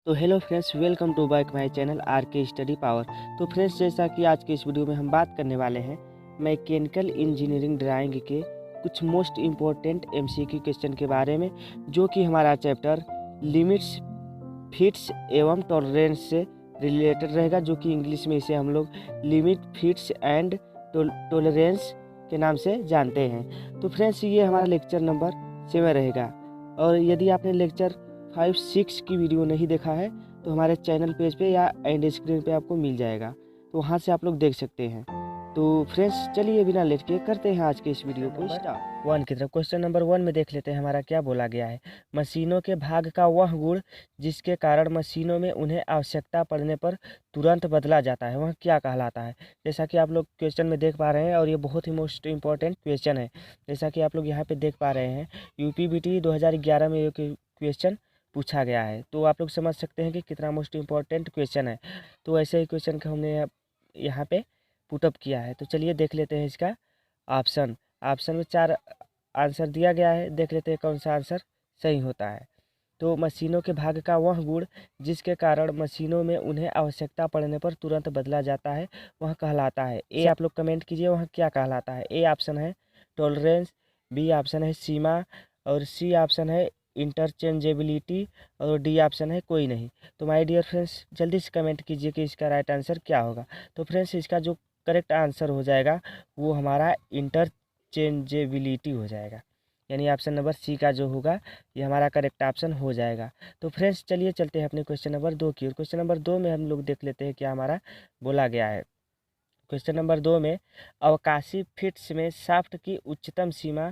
तो hello friends, welcome to back my channel R K study power. तो friends, जैसा कि आज के इस वीडियो में हम बात करने वाले हैं मैकेनिकल इंजीनियरिंग ड्राइंग के कुछ मोस्ट इम्पोर्टेंट एमसीक्यू क्वेश्चन के बारे में, जो कि हमारा चैप्टर लिमिट्स, फिट्स एवं टॉलरेंस से रिलेटेड रहेगा, जो कि इंग्लिश में इसे हम लोग लिमिट, फिट्स एंड टॉलरेंस के नाम से जानते हैं। तो फ्रेंड्स, ये हमारा लेक्चर नंबर 7 रहेगा। और यदि आपने लेक्चर 5-6 की वीडियो नहीं देखा है तो हमारे चैनल पेज पे या एंड स्क्रीन पे आपको मिल जाएगा, तो वहाँ से आप लोग देख सकते हैं। तो फ्रेंड्स, चलिए बिना लेट के करते हैं आज के इस वीडियो को स्टार्ट। 1 की तरफ क्वेश्चन नंबर 1 में देख लेते हैं हमारा क्या बोला गया है। मशीनों के भाग का वह गुण जिसके कारण मशीनों में उन्हें आवश्यकता पड़ने पर तुरंत बदला जाता है, वह क्या कहलाता है। जैसा कि आप लोग क्वेश्चन में देख पा रहे हैं, और ये बहुत ही मोस्ट इम्पॉर्टेंट क्वेश्चन है। जैसा कि आप लोग यहाँ पे देख पा रहे हैं, यूपीबीटी 2011 में ये क्वेश्चन पूछा गया है, तो आप लोग समझ सकते हैं कि कितना मोस्ट इम्पॉर्टेंट क्वेश्चन है। तो ऐसे ही क्वेश्चन का हमने यहाँ पे पुटअप किया है। तो चलिए देख लेते हैं इसका ऑप्शन। ऑप्शन में 4 आंसर दिया गया है, देख लेते हैं कौन सा आंसर सही होता है। तो मशीनों के भाग का वह गुण जिसके कारण मशीनों में उन्हें आवश्यकता पड़ने पर तुरंत बदला जाता है, वह कहलाता है। ए आप लोग कमेंट कीजिए, वह क्या कहलाता है। ए ऑप्शन है टॉलरेंस, बी ऑप्शन है सीमा, और सी ऑप्शन है इंटरचेंजेबिलिटी, और डी ऑप्शन है कोई नहीं। तो माय डियर फ्रेंड्स, जल्दी से कमेंट कीजिए कि इसका राइट आंसर क्या होगा। तो फ्रेंड्स, इसका जो करेक्ट आंसर हो जाएगा वो हमारा इंटरचेंजेबिलिटी हो जाएगा, यानी ऑप्शन नंबर सी का जो होगा ये हमारा करेक्ट ऑप्शन हो जाएगा। तो फ्रेंड्स, चलिए चलते हैं अपने क्वेश्चन नंबर 2 की ओर। क्वेश्चन नंबर 2 में हम लोग देख लेते हैं क्या हमारा बोला गया है। क्वेश्चन नंबर 2 में अवकाशी फिट्स में शाफ्ट की उच्चतम सीमा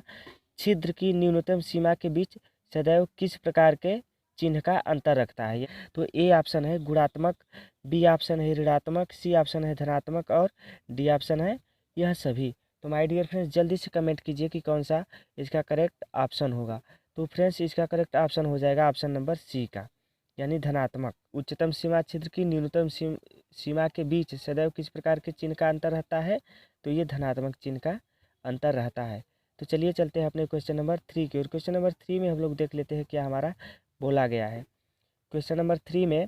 छिद्र की न्यूनतम सीमा के बीच सदैव किस प्रकार के चिन्ह का अंतर रखता है। तो ए ऑप्शन है गुणात्मक, बी ऑप्शन है ऋणात्मक, सी ऑप्शन है धनात्मक, और डी ऑप्शन है यह सभी। तो माय डियर फ्रेंड्स, जल्दी से कमेंट कीजिए कि कौन सा इसका करेक्ट ऑप्शन होगा। तो फ्रेंड्स, इसका करेक्ट ऑप्शन हो जाएगा ऑप्शन नंबर सी का, यानी धनात्मक। उच्चतम सीमा छिद्र की न्यूनतम सीमा के बीच सदैव किस प्रकार के चिन्ह का अंतर रहता है, तो ये धनात्मक चिन्ह का अंतर रहता है। तो चलिए चलते हैं अपने क्वेश्चन नंबर 3 की ओर। क्वेश्चन नंबर 3 में हम लोग देख लेते हैं क्या हमारा बोला गया है। क्वेश्चन नंबर 3 में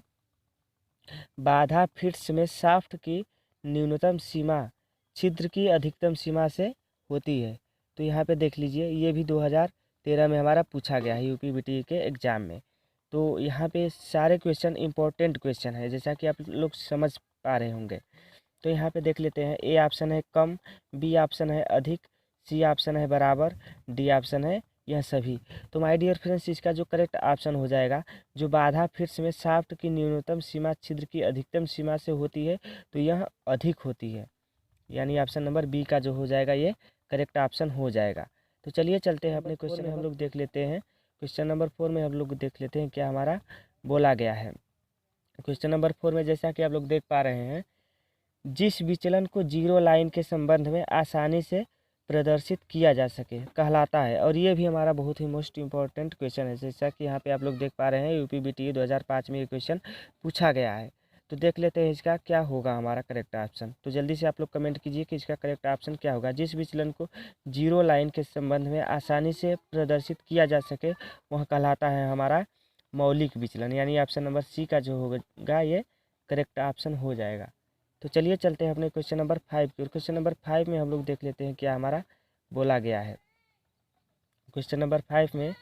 बाधा फिट्स में शाफ्ट की न्यूनतम सीमा छिद्र की अधिकतम सीमा से होती है। तो यहाँ पे देख लीजिए, ये भी 2013 में हमारा पूछा गया है यूपीबीटी के एग्ज़ाम में। तो यहाँ पे सारे क्वेश्चन इंपॉर्टेंट क्वेश्चन है, जैसा कि आप लोग समझ पा रहे होंगे। तो यहाँ पे देख लेते हैं, ए ऑप्शन है कम, बी ऑप्शन है अधिक, सी ऑप्शन है बराबर, डी ऑप्शन है यह सभी। तो माय डियर फ्रेंड्स, इसका जो करेक्ट ऑप्शन हो जाएगा, जो बाधा फिट्स में शाफ्ट की न्यूनतम सीमा छिद्र की अधिकतम सीमा से होती है, तो यह अधिक होती है, यानी ऑप्शन नंबर बी का जो हो जाएगा ये करेक्ट ऑप्शन हो जाएगा। तो चलिए चलते हैं अपने क्वेश्चन में हम लोग देख लेते हैं। क्वेश्चन नंबर 4 में हम लोग देख लेते हैं क्या हमारा बोला गया है। क्वेश्चन नंबर 4 में जैसा कि आप लोग देख पा रहे हैं, जिस विचलन को जीरो लाइन के संबंध में आसानी से प्रदर्शित किया जा सके कहलाता है। और ये भी हमारा बहुत ही मोस्ट इम्पॉर्टेंट क्वेश्चन है, जैसा कि यहाँ पे आप लोग देख पा रहे हैं यूपीबीटी 2005 में ये क्वेश्चन पूछा गया है। तो देख लेते हैं इसका क्या होगा हमारा करेक्ट ऑप्शन। तो जल्दी से आप लोग कमेंट कीजिए कि इसका करेक्ट ऑप्शन क्या होगा। जिस विचलन को जीरो लाइन के संबंध में आसानी से प्रदर्शित किया जा सके वह कहलाता है हमारा मौलिक विचलन, यानी ऑप्शन नंबर सी का जो होगा ये करेक्ट ऑप्शन हो जाएगा। तो चलिए चलते हैं अपने क्वेश्चन नंबर 5 की ओर। क्वेश्चन नंबर 5 में हम लोग देख लेते हैं क्या हमारा बोला गया है। क्वेश्चन नंबर 5 में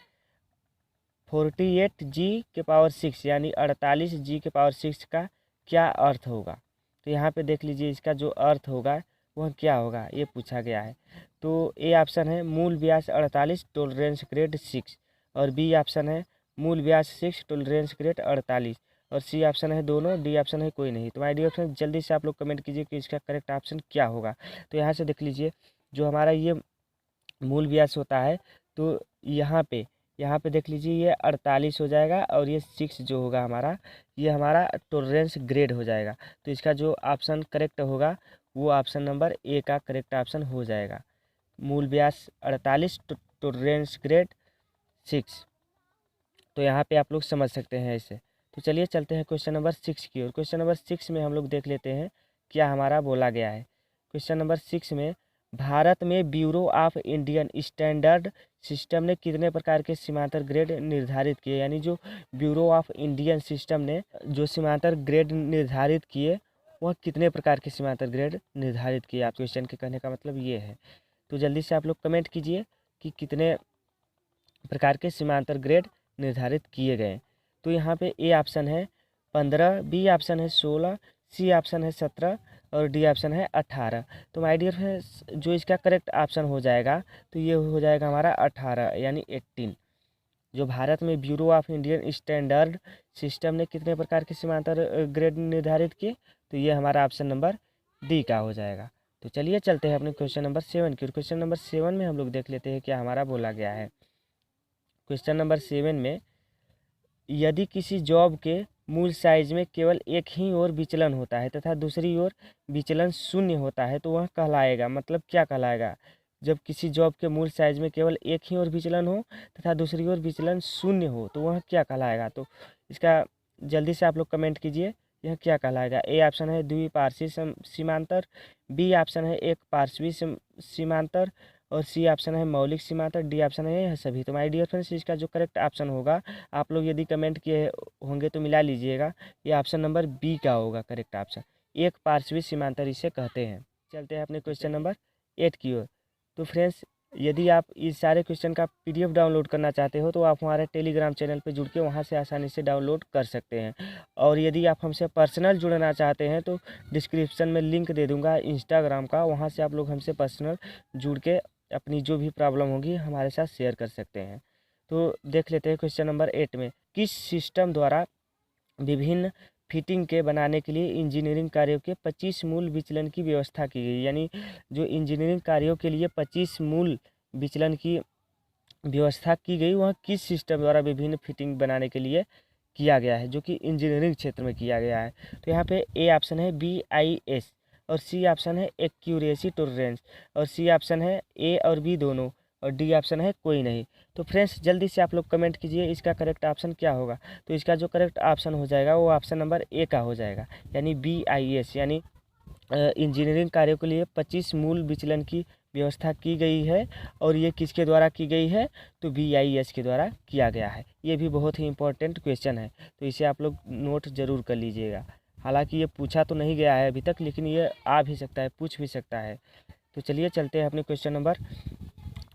48G⁶ यानी 48G⁶ का क्या अर्थ होगा। तो यहाँ पे देख लीजिए, इसका जो अर्थ होगा वह क्या होगा, ये पूछा गया है। तो ए ऑप्शन है मूल व्यास 48, टॉलरेंस ग्रेड 6, और बी ऑप्शन है मूल व्यास 6, टॉलरेंस ग्रेड 48, और सी ऑप्शन है दोनों, डी ऑप्शन है कोई नहीं। तो माय डियर फ्रेंड्स, जल्दी से आप लोग कमेंट कीजिए कि इसका करेक्ट ऑप्शन क्या होगा। तो यहाँ से देख लीजिए, जो हमारा ये मूल व्यास होता है, तो यहाँ पे देख लीजिए ये 48 हो जाएगा, और ये 6 जो होगा हमारा, ये हमारा टॉलरेंस ग्रेड हो जाएगा। तो इसका जो ऑप्शन करेक्ट होगा वो ऑप्शन नंबर ए का करेक्ट ऑप्शन हो जाएगा, मूल व्यास 48, टॉलरेंस ग्रेड 6। तो यहाँ पे आप लोग समझ सकते हैं इसे। तो चलिए चलते हैं क्वेश्चन नंबर 6 की ओर। क्वेश्चन नंबर 6 में हम लोग देख लेते हैं क्या हमारा बोला गया है। क्वेश्चन नंबर 6 में भारत में bureau of Indian standard system ने कितने प्रकार के सीमांतर ग्रेड निर्धारित किए, यानी जो ब्यूरो ऑफ इंडियन सिस्टम ने जो सीमांतर ग्रेड निर्धारित किए वह कितने प्रकार के सीमांतर ग्रेड निर्धारित किए। आप क्वेश्चन के कहने का मतलब ये है। तो जल्दी से आप लोग कमेंट कीजिए कि कितने प्रकार के सीमांतर ग्रेड निर्धारित किए गए। तो यहाँ पे ए ऑप्शन है 15, बी ऑप्शन है 16, सी ऑप्शन है 17 और डी ऑप्शन है 18। तो माय डियर फ्रेंड्स जो इसका करेक्ट ऑप्शन हो जाएगा तो ये हो जाएगा हमारा 18 यानी 18। जो भारत में bureau of Indian standard system ने कितने प्रकार के सीमांतर ग्रेड निर्धारित किए, तो ये हमारा ऑप्शन नंबर डी का हो जाएगा। तो चलिए चलते हैं अपने क्वेश्चन नंबर 7 की। क्वेश्चन नंबर 7 में हम लोग देख लेते हैं क्या हमारा बोला गया है। क्वेश्चन नंबर 7 में यदि किसी जॉब के मूल साइज में केवल एक ही ओर विचलन होता है तथा दूसरी ओर विचलन शून्य होता है तो वह कहलाएगा, मतलब क्या कहलाएगा। जब किसी जॉब के मूल साइज में केवल एक ही ओर विचलन हो तथा दूसरी ओर विचलन शून्य हो तो वह क्या कहलाएगा। तो इसका जल्दी से आप लोग कमेंट कीजिए यह क्या कहलाएगा। ए ऑप्शन है द्विपार्श्वीय सीमांतर, बी ऑप्शन है एक पार्श्वीय सीमांतर और सी ऑप्शन है मौलिक सीमांतर, डी ऑप्शन है यह सभी। तो माय डियर फ्रेंड्स इसका जो करेक्ट ऑप्शन होगा, आप लोग यदि कमेंट किए होंगे तो मिला लीजिएगा, ये ऑप्शन नंबर बी का होगा करेक्ट ऑप्शन। एक पार्श्वीय सीमांतर इसे कहते हैं। चलते हैं अपने क्वेश्चन नंबर 8 की ओर। तो फ्रेंड्स यदि आप इस सारे क्वेश्चन का PDF डाउनलोड करना चाहते हो तो आप हमारे टेलीग्राम चैनल पर जुड़ के वहाँ से आसानी से डाउनलोड कर सकते हैं। और यदि आप हमसे पर्सनल जुड़ना चाहते हैं तो डिस्क्रिप्शन में लिंक दे दूँगा इंस्टाग्राम का, वहाँ से आप लोग हमसे पर्सनल जुड़ के अपनी जो भी प्रॉब्लम होगी हमारे साथ शेयर कर सकते हैं। तो देख लेते हैं क्वेश्चन नंबर 8 में किस सिस्टम द्वारा विभिन्न फिटिंग के बनाने के लिए इंजीनियरिंग कार्यों के 25 मूल विचलन की व्यवस्था की गई। यानी जो इंजीनियरिंग कार्यों के लिए 25 मूल विचलन की व्यवस्था की गई वह किस सिस्टम द्वारा विभिन्न फिटिंग बनाने के लिए किया गया है, जो कि इंजीनियरिंग क्षेत्र में किया गया है। तो यहाँ पे ए ऑप्शन है BIS और सी ऑप्शन है एक्यूरेसी टॉलरेंस और सी ऑप्शन है ए और बी दोनों और डी ऑप्शन है कोई नहीं। तो फ्रेंड्स जल्दी से आप लोग कमेंट कीजिए इसका करेक्ट ऑप्शन क्या होगा। तो इसका जो करेक्ट ऑप्शन हो जाएगा वो ऑप्शन नंबर ए का हो जाएगा, यानी BIS यानी इंजीनियरिंग कार्यों के लिए 25 मूल विचलन की व्यवस्था की गई है। और ये किसके द्वारा की गई है, तो BIS के द्वारा किया गया है। ये भी बहुत ही इंपॉर्टेंट क्वेश्चन है, तो इसे आप लोग नोट ज़रूर कर लीजिएगा। हालांकि ये पूछा तो नहीं गया है अभी तक, लेकिन ये आ भी सकता है, पूछ भी सकता है। तो चलिए चलते हैं अपने क्वेश्चन नंबर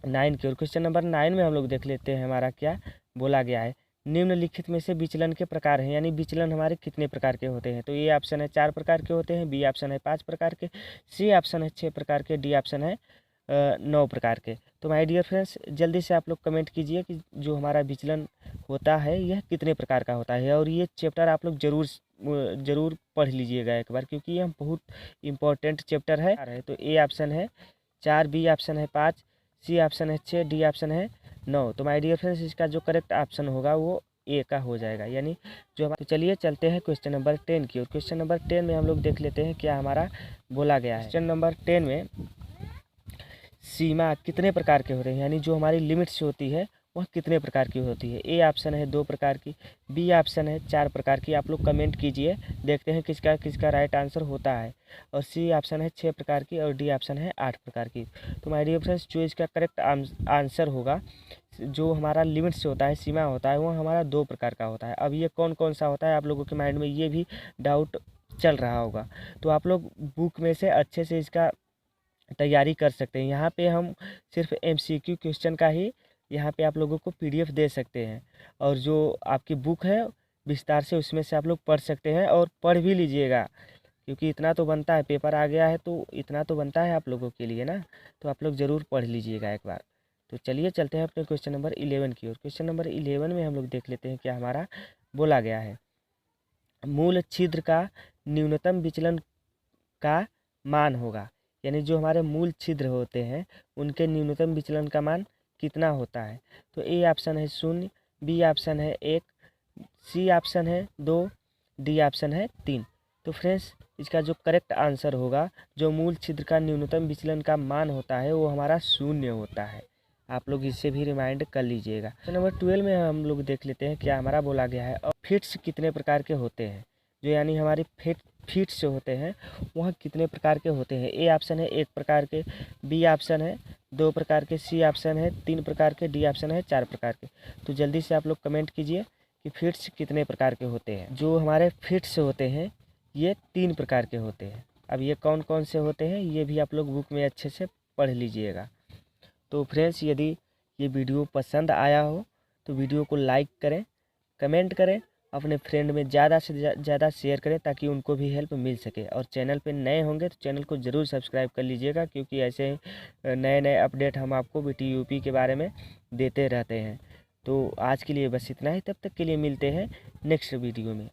9 की ओर। क्वेश्चन नंबर 9 में हम लोग देख लेते हैं हमारा क्या बोला गया है। निम्नलिखित में से विचलन के प्रकार हैं, यानी विचलन हमारे कितने प्रकार के होते हैं। तो ए ऑप्शन है 4 प्रकार के होते हैं, बी ऑप्शन है 5 प्रकार के, सी ऑप्शन है 6 प्रकार के, डी ऑप्शन है 9 प्रकार के। तो माय डियर फ्रेंड्स जल्दी से आप लोग कमेंट कीजिए कि जो हमारा विचलन होता है यह कितने प्रकार का होता है। और ये चैप्टर आप लोग ज़रूर पढ़ लीजिएगा एक बार, क्योंकि यह बहुत इंपॉर्टेंट चैप्टर है। तो ए ऑप्शन है 4, बी ऑप्शन है 5, सी ऑप्शन है 6, डी ऑप्शन है 9। तो माय डियर फ्रेंड्स इसका जो करेक्ट ऑप्शन होगा वो ए का हो जाएगा, यानी जो तो चलिए चलते हैं क्वेश्चन नंबर 10 की ओर। क्वेश्चन नंबर 10 में हम लोग देख लेते हैं क्या हमारा बोला गया है। क्वेश्चन नंबर 10 में सीमा कितने प्रकार के होते हैं, यानी जो हमारी लिमिट्स होती है वह कितने प्रकार की होती है। ए ऑप्शन है 2 प्रकार की, बी ऑप्शन है 4 प्रकार की। आप लोग कमेंट कीजिए, देखते हैं किसका किसका राइट आंसर होता है। और सी ऑप्शन है 6 प्रकार की और डी ऑप्शन है 8 प्रकार की। तो माय डियर फ्रेंड्स जो इसका करेक्ट आंसर होगा, जो हमारा लिमिट्स होता है, सीमा होता है, वो हमारा 2 प्रकार का होता है। अब ये कौन कौन सा होता है, आप लोगों के माइंड में ये भी डाउट चल रहा होगा, तो आप लोग बुक में से अच्छे से इसका तैयारी कर सकते हैं। यहाँ पे हम सिर्फ MCQ क्वेश्चन का ही यहाँ पे आप लोगों को PDF दे सकते हैं, और जो आपकी बुक है विस्तार से उसमें से आप लोग पढ़ सकते हैं और पढ़ भी लीजिएगा, क्योंकि इतना तो बनता है, पेपर आ गया है तो इतना तो बनता है आप लोगों के लिए ना। तो आप लोग ज़रूर पढ़ लीजिएगा एक बार। तो चलिए चलते हैं अपने क्वेश्चन नंबर 11 की ओर। क्वेश्चन नंबर 11 में हम लोग देख लेते हैं क्या हमारा बोला गया है। मूल छिद्र का न्यूनतम विचलन का मान होगा, यानी जो हमारे मूल छिद्र होते हैं उनके न्यूनतम विचलन का मान कितना होता है। तो ए ऑप्शन है 0, बी ऑप्शन है 1, सी ऑप्शन है 2, डी ऑप्शन है 3। तो फ्रेंड्स इसका जो करेक्ट आंसर होगा, जो मूल छिद्र का न्यूनतम विचलन का मान होता है वो हमारा 0 होता है। आप लोग इससे भी रिमाइंड कर लीजिएगा। तो नंबर 12 में हम लोग देख लेते हैं क्या हमारा बोला गया है। और फिट्स कितने प्रकार के होते हैं। जो यानी हमारे फीट से होते हैं वह कितने प्रकार के होते हैं। ए ऑप्शन है 1 प्रकार के, बी ऑप्शन है 2 प्रकार के, सी ऑप्शन है 3 प्रकार के, डी ऑप्शन है 4 प्रकार के। तो जल्दी से आप लोग कमेंट कीजिए कि फीट्स कितने प्रकार के होते हैं। जो हमारे फीट्स होते हैं ये 3 प्रकार के होते हैं। अब ये कौन कौन से होते हैं ये भी आप लोग बुक में अच्छे से पढ़ लीजिएगा। तो फ्रेंड्स, यदि ये वीडियो पसंद आया हो तो वीडियो को लाइक करें, कमेंट करें, अपने फ्रेंड में ज़्यादा से ज़्यादा शेयर करें ताकि उनको भी हेल्प मिल सके। और चैनल पे नए होंगे तो चैनल को ज़रूर सब्सक्राइब कर लीजिएगा, क्योंकि ऐसे नए नए अपडेट हम आपको BTUP के बारे में देते रहते हैं। तो आज के लिए बस इतना ही, तब तक के लिए मिलते हैं नेक्स्ट वीडियो में।